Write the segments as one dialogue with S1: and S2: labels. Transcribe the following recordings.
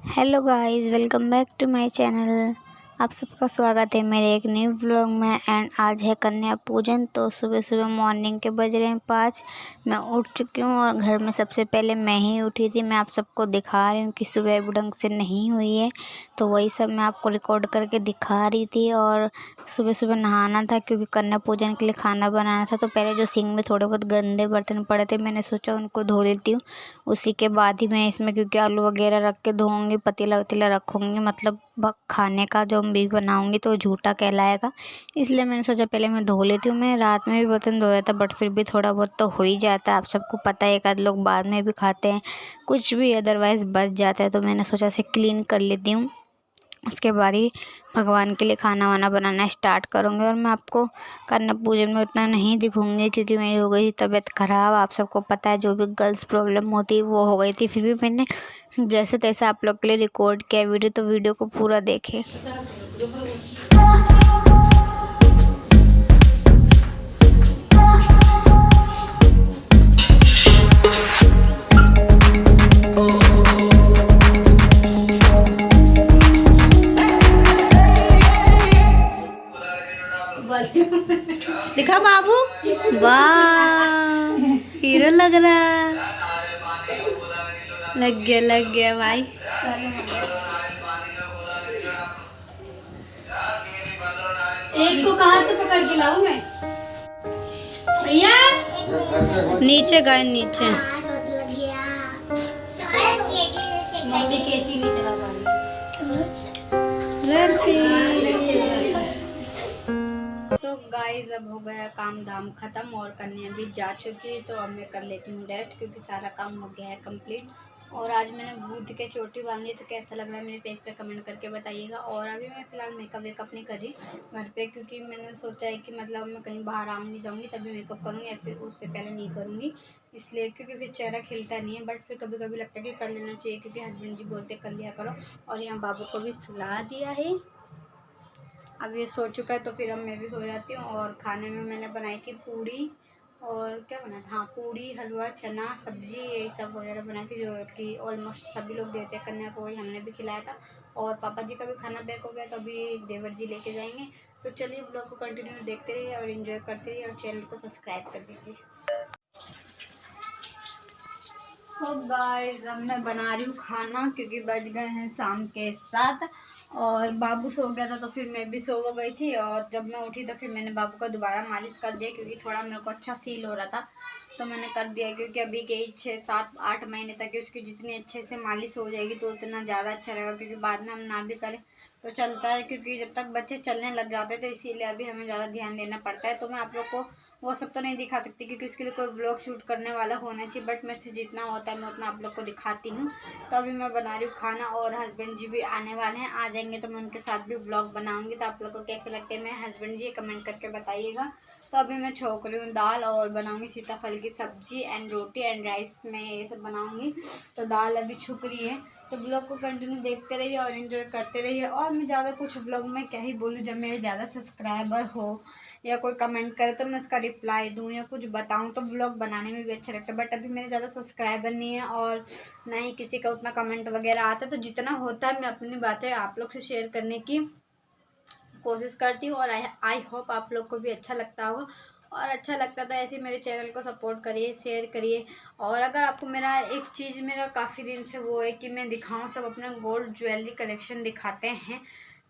S1: Hello guys, welcome back to my channel. आप सबका स्वागत है मेरे एक न्यू व्लॉग में। एंड आज है कन्या पूजन। तो सुबह सुबह मॉर्निंग के बज रहे हैं 5। मैं उठ चुकी हूँ और घर में सबसे पहले मैं ही उठी थी। मैं आप सबको दिखा रही हूँ कि सुबह ढंग से नहीं हुई है, तो वही सब मैं आपको रिकॉर्ड करके दिखा रही थी। और सुबह सुबह नहाना था क्योंकि कन्या पूजन के लिए खाना बनाना था। तो पहले जो सिंक में थोड़े बहुत गंदे बर्तन पड़े थे, मैंने सोचा उनको धो लेती हूँ। उसी के बाद ही मैं इसमें, क्योंकि आलू वगैरह रख के धोऊँगी, पतीला वतीला रखूँगी, मतलब खाने का जो भी बनाऊँगी तो झूठा कहलाएगा। इसलिए मैंने सोचा पहले मैं धो लेती हूँ। मैं रात में भी बर्तन धोया था, बट फिर भी थोड़ा बहुत तो हो ही जाता है। आप सबको पता है, एक आध लोग बाद में भी खाते हैं, कुछ भी अदरवाइज़ बच जाता है। तो मैंने सोचा इसे क्लीन कर लेती हूँ, उसके बाद ही भगवान के लिए खाना वाना बनाना स्टार्ट करूँगी। और मैं आपको कन्या पूजन में उतना नहीं दिखूँगी क्योंकि मेरी हो गई थी तबीयत ख़राब। आप सबको पता है, जो भी गर्ल्स प्रॉब्लम होती है वो हो गई थी। फिर भी मैंने जैसे तैसे आप लोग के लिए रिकॉर्ड किया वीडियो, तो वीडियो को पूरा देखें। दिखा बाबू, वाह हीरो लग रहा। लग गया भाई।
S2: एक को कहाँ से पकड़ के लाऊं मैं? भैया
S1: नीचे गए, नीचे।
S2: मम्मी कैची नहीं चला पा
S1: सो गाइस, अब हो गया काम धाम खत्म और कन्या भी जा चुकी है। तो अब मैं कर लेती हूँ रेस्ट क्योंकि सारा काम हो गया है कंप्लीट। और आज मैंने दूध के चोटी बांधी, तो कैसा लग रहा है मेरे फेस पे कमेंट करके बताइएगा। और अभी मैं फ़िलहाल मेकअप वेकअप नहीं कर रही घर पे, क्योंकि मैंने सोचा है कि मतलब मैं कहीं बाहर आऊँगी जाऊँगी तभी मेकअप करूँगी, या फिर उससे पहले नहीं करूँगी, इसलिए क्योंकि फिर चेहरा खिलता नहीं है। बट फिर कभी कभी लगता है कि कर लेना चाहिए, क्योंकि हस्बैंड जी बोलते कर लिया करो। और यहाँ बाबू को भी सुला दिया है, अब ये सो चुका है तो फिर अब मैं भी सो जाती हूँ। और खाने में मैंने बनाई थी पूड़ी, और क्या बनाया था, हाँ पूड़ी, हलवा, चना, सब्जी, यही सब वगैरह बनाई थी, जो कि ऑलमोस्ट सभी लोग देते हैं कन्या को, वही हमने भी खिलाया था। और पापा जी का भी खाना पैक हो गया, तो अभी देवर जी लेके जाएंगे। तो चलिए ब्लॉग को कंटिन्यू देखते रहिए और इन्जॉय करते रहिए, और चैनल को सब्सक्राइब कर दीजिए। तो गाइस, अब मैं बना रही हूँ खाना क्योंकि बज गए हैं शाम के 7। और बाबू सो गया था तो फिर मैं भी सो गई थी। और जब मैं उठी तो फिर मैंने बाबू का दोबारा मालिश कर दिया, क्योंकि थोड़ा मेरे को अच्छा फील हो रहा था, तो मैंने कर दिया। क्योंकि अभी के 6, 7, 8 महीने तक उसकी जितनी अच्छे से मालिश हो जाएगी तो उतना ज़्यादा अच्छा रहेगा, क्योंकि बाद में हम ना भी करें तो चलता है, क्योंकि जब तक बच्चे चलने लग जाते हैं तो इसीलिए अभी हमें ज़्यादा ध्यान देना पड़ता है। तो मैं आप लोग को वो सब तो नहीं दिखा सकती क्योंकि इसके लिए कोई ब्लॉग शूट करने वाला होना चाहिए, बट मेरे से जितना होता है मैं उतना आप लोग को दिखाती हूँ। तो अभी मैं बना रही हूँ खाना, और हस्बैंड जी भी आने वाले हैं, आ जाएंगे तो मैं उनके साथ भी ब्लॉग बनाऊंगी। तो आप लोग को कैसे लगते हैं मेरे हस्बैंड जी, कमेंट करके बताइएगा। तो अभी मैं छोंक रही हूँ दाल, और बनाऊंगी सीताफल की सब्जी एंड रोटी एंड राइस, में ये सब बनाऊंगी। तो दाल अभी छुक रही है। तो ब्लॉग को कंटिन्यू देखते रहिए और इन्जॉय करते रहिए। और मैं ज़्यादा कुछ ब्लॉग में क्या ही बोलूँ, जब मेरे ज़्यादा सब्सक्राइबर हो या कोई कमेंट करे तो मैं उसका रिप्लाई दूँ या कुछ बताऊँ, तो ब्लॉग बनाने में भी अच्छा लगता है। बट अभी मेरे ज़्यादा सब्सक्राइबर नहीं है और ना ही किसी का उतना कमेंट वगैरह आता है, तो जितना होता है मैं अपनी बातें आप लोग से शेयर करने की कोशिश करती हूँ। और आई होप आप लोग को भी अच्छा लगता होगा, और अच्छा लगता था ऐसे मेरे चैनल को सपोर्ट करिए, शेयर करिए। और अगर आपको मेरा एक चीज़, मेरा काफ़ी दिन से वो है कि मैं दिखाऊं, सब अपना गोल्ड ज्वेलरी कलेक्शन दिखाते हैं,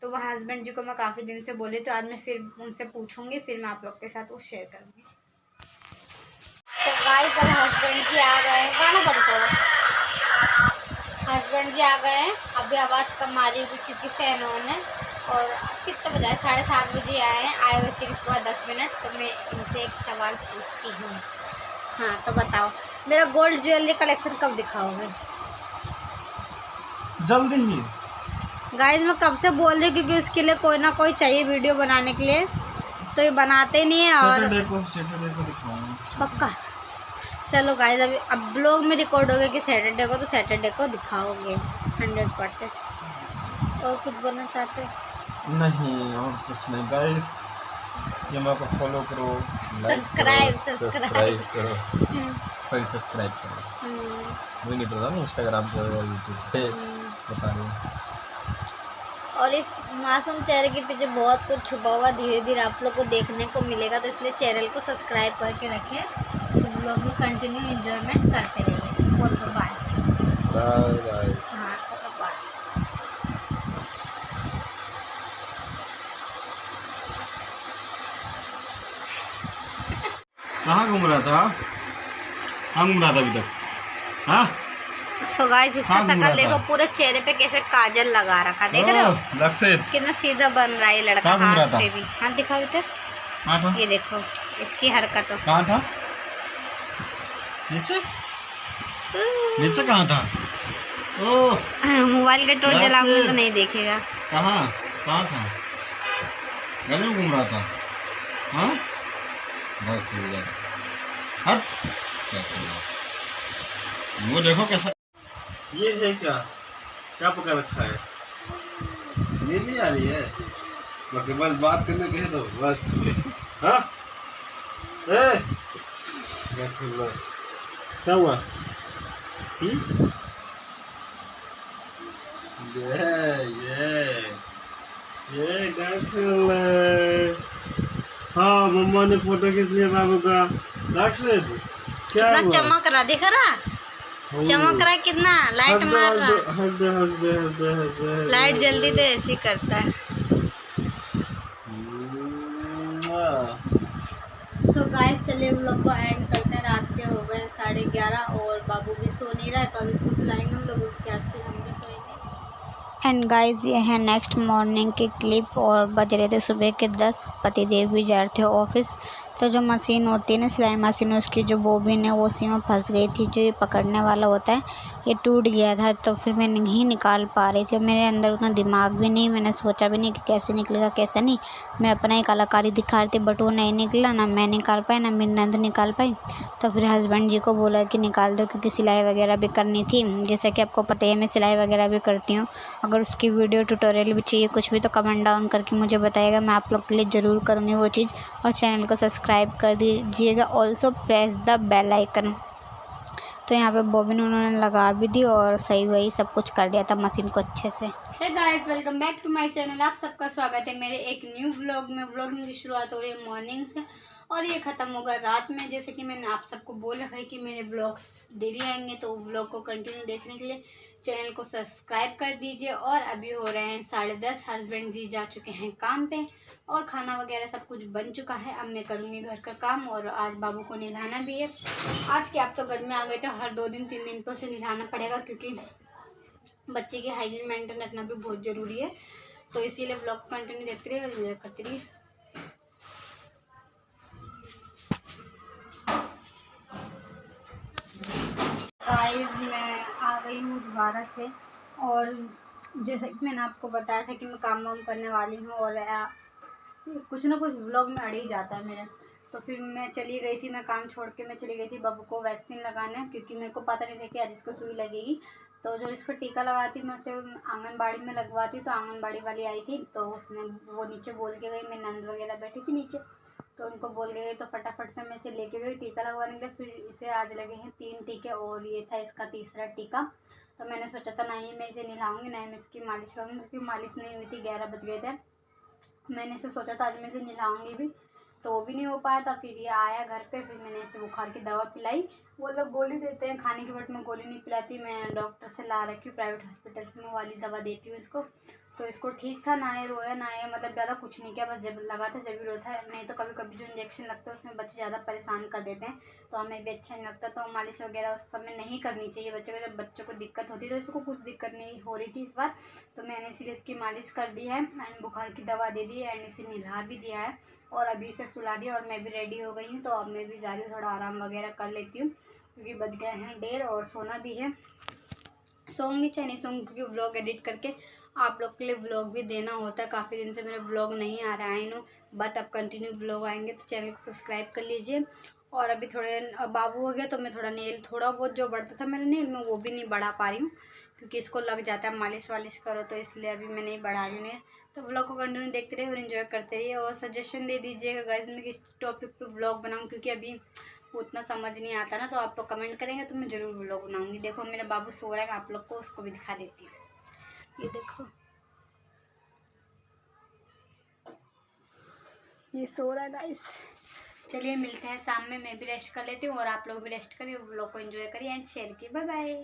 S1: तो वह हस्बैंड जी को मैं काफ़ी दिन से बोली, तो आज मैं फिर उनसे पूछूंगी, फिर मैं आप लोग के साथ वो शेयर करूँगी। तो गाइस, अब हस्बैंड जी आ गए हैं, गाना बंद करो। हस्बैंड जी आ गए हैं, अभी आवाज़ कम आ रही होगी क्योंकि फ़ैन ऑन है। और कितना बजा है, 7:30 बजे आए हैं, आए हुए सिर्फ हुआ 10 मिनट। तो मैं इनसे एक सवाल पूछती हूँ, हाँ तो बताओ, मेरा गोल्ड ज्वेलरी कलेक्शन कब दिखाओगे?
S3: जल्दी ही।
S1: गाइस, मैं कब से बोल रही हूँ, क्योंकि उसके लिए कोई ना कोई चाहिए वीडियो बनाने के लिए, तो ये बनाते नहीं है। और
S3: सैटरडे को दिखाऊंगा
S1: पक्का। चलो गाइस, अभी अब ब्लॉग में रिकॉर्ड हो गया कि सैटरडे को, तो सैटरडे को दिखाओगे 100%। और कुछ बोलना चाहते हो?
S3: नहीं, और कुछ नहीं गाइस, सीमा को फॉलो करो, लाइक करो, सब्सक्राइब करो, सॉरी सब्सक्राइब करो। मुझे नहीं पता ना इंस्टाग्राम पे और यूट्यूब पे बता रही है।
S1: और इस मासूम चेहरे के पीछे बहुत कुछ छुपा हुआ धीरे धीरे आप लोग को देखने को मिलेगा, तो इसलिए चैनल को सब्सक्राइब करके रखें, तो ब्लॉग में कंटिन्यू एंजॉयमेंट करते रहिए। बोल दो बाय।
S3: Bye guys.
S1: हाँ चलो बाय।
S3: कहाँ घूम रहा था? कहाँ घूम रहा था अभी तक? हाँ
S1: सो गाइस, इसका
S3: हाँ, घूम
S1: शकल
S3: रहा
S1: देखो,
S3: था।
S1: पूरे चेहरे पे कैसे काजल लगा रखा, देख रहे हो
S3: लक्षित
S1: कितना सीधा बन रहा है ये लड़का।
S3: कहाँ घूम रहा
S1: हाथ
S3: था?
S1: पे भी हाथ दिखाओ इधर,
S3: कहाँ था?
S1: ये देखो इसकी हरकतों।
S3: कहाँ था? नीचे? नीचे कहाँ था? ओह
S1: मोबाइल का टॉर्च जलाऊंगा तो
S3: लक्षित।
S1: नहीं देखेगा।
S3: कहाँ कहाँ था? गली में घूम रहा था? हाँ बहुत खुल गया। हट क्या खुल गया? वो देखो कैसा, ये है क्या? क्या पका रखा है? नींद नहीं आ रही है? बाकी बस बात करने कह दो बस। हाँ ए क्या खुल रहा है? क्या हुआ? ये क्या खेल रहा है? हाँ मम्मा ने फोटो खींच लिया बाबू का। लक्षित क्या
S1: कितना
S3: हुआ?
S1: चमक रहा, दिख रहा चमक रहा है कितना, लाइट मार रहा।
S3: हंस दे हंस दे हंस दे हंस दे हंस दे,
S1: लाइट
S3: हंस दे।
S1: जल्दी तो ऐसे ही करता है। सो गाइस चलिए व्लॉग को एंड करते हैं। रात के हो गए 11:30 और बाबू भी सो नहीं रहा है, तो अब इसको सुलाएंगे हम लोग, उसके बाद फिर हम भी सोएंगे। एंड गाइस ये है नेक्स्ट मॉर्निंग की क्लिप, और बज रहे थे सुबह के 10। पतिदेव भी जा रहे थे ऑफिस, तो जो मशीन होती है ना सिलाई मशीन, उसकी जो बोबिन है वो उसी में फंस गई थी। जो ये पकड़ने वाला होता है ये टूट गया था, तो फिर मैं नहीं निकाल पा रही थी। मेरे अंदर उतना दिमाग भी नहीं, मैंने सोचा भी नहीं कि कैसे निकलेगा कैसे नहीं। मैं अपना ही कलाकारी दिखा रही थी, बट वो नहीं निकला, ना मैं निकाल पाई ना मेरी नंद निकाल पाई। तो फिर हस्बैंड जी को बोला कि निकाल दो, क्योंकि सिलाई वगैरह भी करनी थी। जैसा कि आपको पता है मैं सिलाई वगैरह भी करती हूँ। अगर उसकी वीडियो ट्यूटोरियल भी चाहिए कुछ भी, तो कमेंट डाउन करके मुझे बताइएगा, मैं आप लोग के लिए ज़रूर करूँगी वो चीज़। और चैनल को सब्सक्राइब कर दीजिएगा, also press the bell icon. तो यहाँ पे बॉबिन उन्होंने लगा भी दी और सही वही सब कुछ कर दिया था मशीन को अच्छे से। Hey guys welcome back to my channel, आप सबका स्वागत है मेरे एक न्यू व्लॉग में। व्लॉगिंग की शुरुआत हो रही है मॉर्निंग से और ये ख़त्म होगा रात में। जैसे कि मैंने आप सबको बोल रखा है कि मेरे व्लॉग्स डेली आएंगे, तो व्लॉग को कंटिन्यू देखने के लिए चैनल को सब्सक्राइब कर दीजिए। और अभी हो रहे हैं 10:30, हस्बैंड जी जा चुके हैं काम पे और खाना वगैरह सब कुछ बन चुका है। अब मैं करूँगी घर का काम, और आज बाबू को नहलाना भी है। आज के आप तो घर में आ गए, तो हर 2 दिन 3 दिन पर से नहलाना पड़ेगा, क्योंकि बच्चे की हाइजीन मेंटेन रखना भी बहुत ज़रूरी है। तो इसीलिए ब्लॉग कंटिन्यू देखते रहिए और एंजॉय करते रहिए। गाइस मैं आ गई हूँ दोबारा से, और जैसे कि मैंने आपको बताया था कि मैं काम वाम करने वाली हूँ, और कुछ ना कुछ व्लॉग में अड़ ही जाता है मेरे। तो फिर मैं चली गई थी, मैं काम छोड़ के मैं चली गई थी बाबू को वैक्सीन लगाने, क्योंकि मेरे को पता नहीं था कि आज इसको सुई लगेगी। तो जो इसको टीका लगाती मैं उसे आंगनबाड़ी में लगवाती, तो आंगनबाड़ी वाली आई थी, तो उसने वो नीचे बोल के गई, मैं नंद वगैरह बैठी थी नीचे, तो उनको बोल के गई, तो फटाफट से मैं इसे लेके गई टीका लगवाने के लिए। फिर इसे आज लगे हैं 3 टीके और ये था इसका तीसरा टीका। तो मैंने सोचा था ना ही मैं इसे नहलाऊंगी ना ही मैं इसकी मालिश करूँगी, क्योंकि मालिश नहीं हुई थी, 11 बज गए थे। मैंने इसे सोचा था आज मैं इसे नहलाऊंगी भी, तो वो भी नहीं हो पाया था। फिर ये आया घर पे, फिर मैंने इसे बुखार की दवा पिलाई। वो लोग गोली देते हैं खाने के, बट मैं गोली नहीं पिलाती, मैं डॉक्टर से ला रखी हूँ प्राइवेट हॉस्पिटल से, मैं वाली दवा देती हूँ इसको। तो इसको ठीक था, ना ये रोया ना ये मतलब ज़्यादा कुछ नहीं किया, बस जब लगा था जब भी रोता है। नहीं तो कभी कभी जो इंजेक्शन लगता है उसमें बच्चे ज़्यादा परेशान कर देते हैं, तो हमें भी अच्छा नहीं लगता। तो मालिश वगैरह उस समय नहीं करनी चाहिए बच्चे को, जब बच्चों को दिक्कत होती है। तो इसको कुछ दिक्कत नहीं हो रही थी इस बार, तो मैंने इसीलिए इसकी मालिश कर दी है एंड बुखार की दवा दे दी है एंड इसे नहला भी दिया है, और अभी इसे सुला दिया। और मैं भी रेडी हो गई हूँ, तो अब मैं भी जा रही हूँ, थोड़ा आराम वगैरह कर लेती हूँ, क्योंकि बज गए हैं 1:30 और सोना भी है। सोऊंगी चाहे नहीं सोऊंगी, क्योंकि व्लॉग एडिट करके आप लोग के लिए व्लॉग भी देना होता है। काफ़ी दिन से मेरे व्लॉग नहीं आ रहा है नो, बट अब कंटिन्यू व्लॉग आएंगे, तो चैनल को सब्सक्राइब कर लीजिए। और अभी थोड़े बाबू हो गया, तो मैं थोड़ा नेल थोड़ा बहुत जो बढ़ता था मेरे नेल में वो भी नहीं बढ़ा पा रही हूँ, क्योंकि इसको लग जाता है मालिश वालिश करो, तो इसलिए अभी मैं नहीं बढ़ा रही हूँ नेल। तो व्लॉग को कंटिन्यू देखते रहिए और इन्जॉय करते रहिए, और सजेशन दे दीजिएगा गाइस मैं किस टॉपिक पे व्लॉग बनाऊँ, क्योंकि अभी उतना समझ नहीं आता ना। तो आप लोग कमेंट करेंगे तो मैं ज़रूर व्लॉग बनाऊँगी। देखो मेरा बाबू सो रहा है, मैं आप लोग को उसको भी दिखा देती हूँ। ये देखो, ये सो रहा है गाइस। चलिए मिलते हैं शाम में, मैं भी रेस्ट कर लेती हूँ और आप लोग भी रेस्ट करिए, व्लॉग को एंजॉय करिए एंड शेयर किए। Bye bye.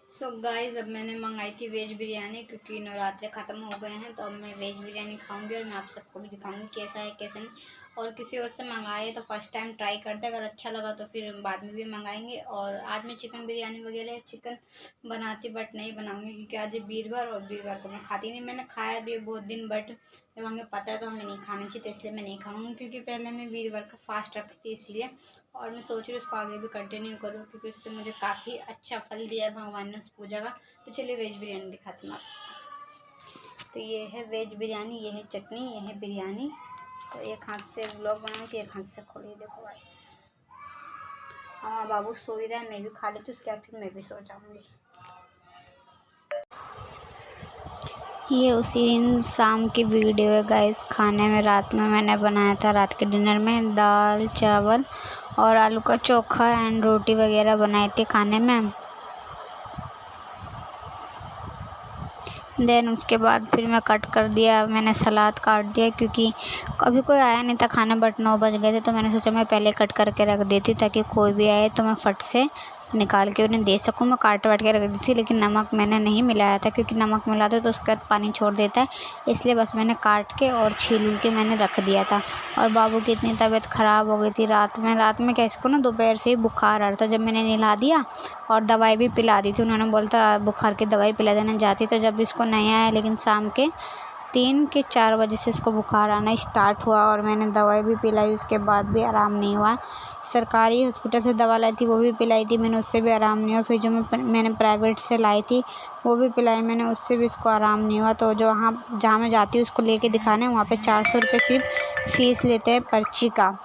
S1: सो गाइस, अब मैंने मंगाई थी वेज बिरयानी, क्योंकि नवरात्रे ख़त्म हो गए हैं, तो अब मैं वेज बिरयानी खाऊंगी और मैं आप सबको भी दिखाऊंगी कैसा है कैसा नहीं। और किसी और से मंगाए तो फर्स्ट टाइम ट्राई करते, अगर अच्छा लगा तो फिर बाद में भी मंगाएंगे। और आज मैं चिकन बिरयानी वगैरह चिकन बनाती बट नहीं बनाऊंगी, क्योंकि आज वीरवार और वीरवार को मैं खाती नहीं। मैंने खाया भी बहुत दिन बट जब हमें पता है तो हमें नहीं खानी चाहिए, तो इसलिए मैं नहीं खाऊंगी, क्योंकि पहले मैं वीरवार का फास्ट रखती थी इसलिए। और मैं सोच रही हूँ उसको आगे भी कंटिन्यू करूँ, क्योंकि उससे मुझे काफ़ी अच्छा फल दिया है भगवान ने उस पूजा का। तो चलिए वेज बिरयानी दिखाती हूँ आपको। तो ये है वेज बिरयानी, ये है चटनी, ये है बिरयानी। तो एक हाथ से व्लॉग बनाऊँ कि एक हाथ से खोलिए, देखो गाइस। हाँ, बाबू सो ही रहा है, मैं भी खा लेती हूँ, उसके बाद फिर मैं भी सो जाऊँगी। ये उसी दिन शाम की वीडियो है गाइस। खाने में रात में मैंने बनाया था, रात के डिनर में दाल चावल और आलू का चोखा एंड रोटी वगैरह बनाई थी खाने में। देन उसके बाद फिर मैं कट कर दिया, मैंने सलाद काट दिया, क्योंकि कभी कोई आया नहीं था खाना, बट 9 बज गए थे, तो मैंने सोचा मैं पहले कट करके रख देती हूँ ताकि कोई भी आए तो मैं फट से निकाल के उन्हें दे सकूँ। मैं काट वाट के रख दी थी, लेकिन नमक मैंने नहीं मिलाया था, क्योंकि नमक मिला दो तो उसके बाद पानी छोड़ देता है, इसलिए बस मैंने काट के और छील के मैंने रख दिया था। और बाबू की इतनी तबीयत ख़राब हो गई थी रात में क्या, इसको ना दोपहर से ही बुखार आ रहा था। जब मैंने नहला दिया और दवाई भी पिला दी थी, उन्होंने बोलता बुखार की दवाई पिला देना जाती, तो जब इसको नहीं आया, लेकिन शाम के 3 के 4 बजे से इसको बुखार आना स्टार्ट हुआ और मैंने दवाई भी पिलाई, उसके बाद भी आराम नहीं हुआ। सरकारी हॉस्पिटल से दवा लाई थी, वो भी पिलाई थी मैंने, उससे भी आराम नहीं हुआ। फिर जो मैंने प्राइवेट से लाई थी वो भी पिलाई मैंने, उससे भी इसको आराम नहीं हुआ। तो जो जहाँ मैं जाती हूँ उसको लेके दिखाने, वहाँ पे 400 रुपये सिर्फ फ़ीस लेते हैं पर्ची का।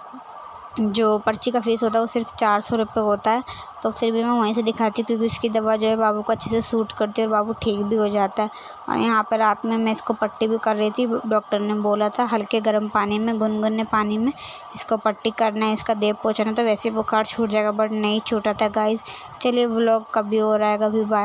S1: जो पर्ची का फ़ीस होता है वो सिर्फ 400 रुपये होता है। तो फिर भी मैं वहीं से दिखाती हूँ, क्योंकि उसकी दवा जो है बाबू को अच्छे से सूट करती है और बाबू ठीक भी हो जाता है। और यहाँ पर रात में मैं इसको पट्टी भी कर रही थी, डॉक्टर ने बोला था हल्के गर्म पानी में, गुनगुने पानी में इसको पट्टी करना है, इसका देह पोंछना, तो वैसे बुखार छूट जाएगा, बट नहीं छूटा था गाइस। चलिए व्लॉग कभी हो रहा है, कभी बाय।